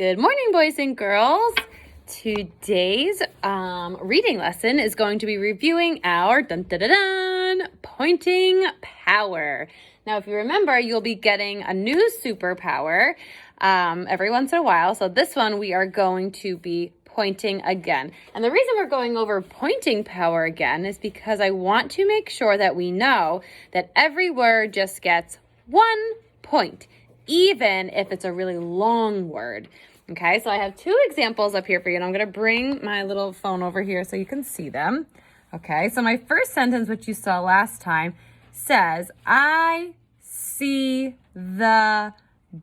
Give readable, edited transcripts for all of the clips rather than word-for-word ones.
Good morning, boys and girls. Today's reading lesson is going to be reviewing our pointing power. Now, if you remember, you'll be getting a new superpower every once in a while. So this one, we are going to be pointing again. And the reason we're going over pointing power again is because I want to make sure that we know that every word just gets 1 point, even if it's a really long word. Okay, so I have 2 examples up here for you, and I'm going to bring my little phone over here so you can see them. Okay, so my first sentence, which you saw last time, says, I see the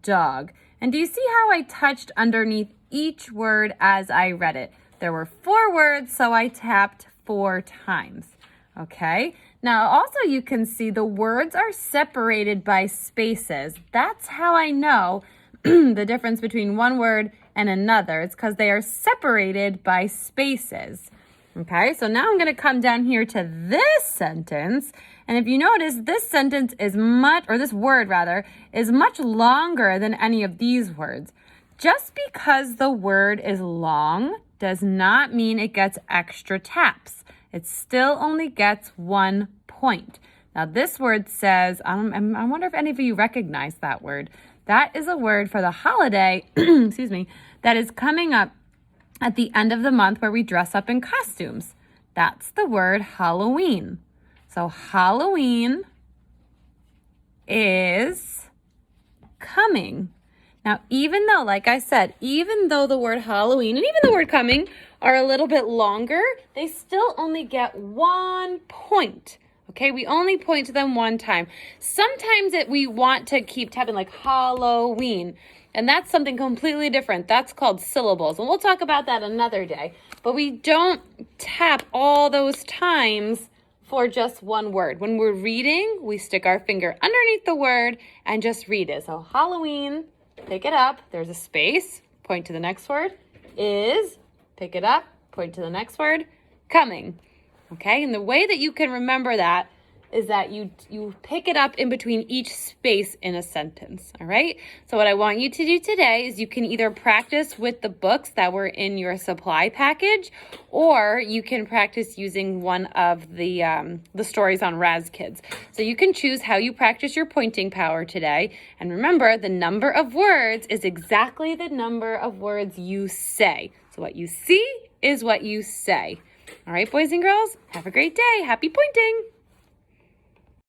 dog. And do you see how I touched underneath each word as I read it? There were 4 words, so I tapped 4 times. Okay, now also you can see the words are separated by spaces. That's how I know the difference between one word and another. It's because they are separated by spaces. Okay, so now I'm going to come down here to this sentence. And if you notice, this sentence is this word rather, is much longer than any of these words. Just because the word is long does not mean it gets extra taps. It still only gets 1 point. Now this word says, I wonder if any of you recognize that word. That is a word for the holiday, excuse me, that is coming up at the end of the month where we dress up in costumes. That's the word Halloween. So Halloween is coming. Now, even though, like I said, even though the word Halloween and even the word coming are a little bit longer, they still only get 1 point. Okay, we only point to them 1 time. Sometimes we want to keep tapping like Halloween, and that's something completely different. That's called syllables, and we'll talk about that another day. But we don't tap all those times for just 1 word. When we're reading, we stick our finger underneath the word and just read it. So Halloween, pick it up, there's a space, point to the next word, is, pick it up, point to the next word, coming. Okay, and the way that you can remember that is that you pick it up in between each space in a sentence, all right? So what I want you to do today is you can either practice with the books that were in your supply package, or you can practice using one of the stories on Raz Kids. So you can choose how you practice your pointing power today. And remember, the number of words is exactly the number of words you say. So what you see is what you say. All right, boys and girls, have a great day. Happy pointing.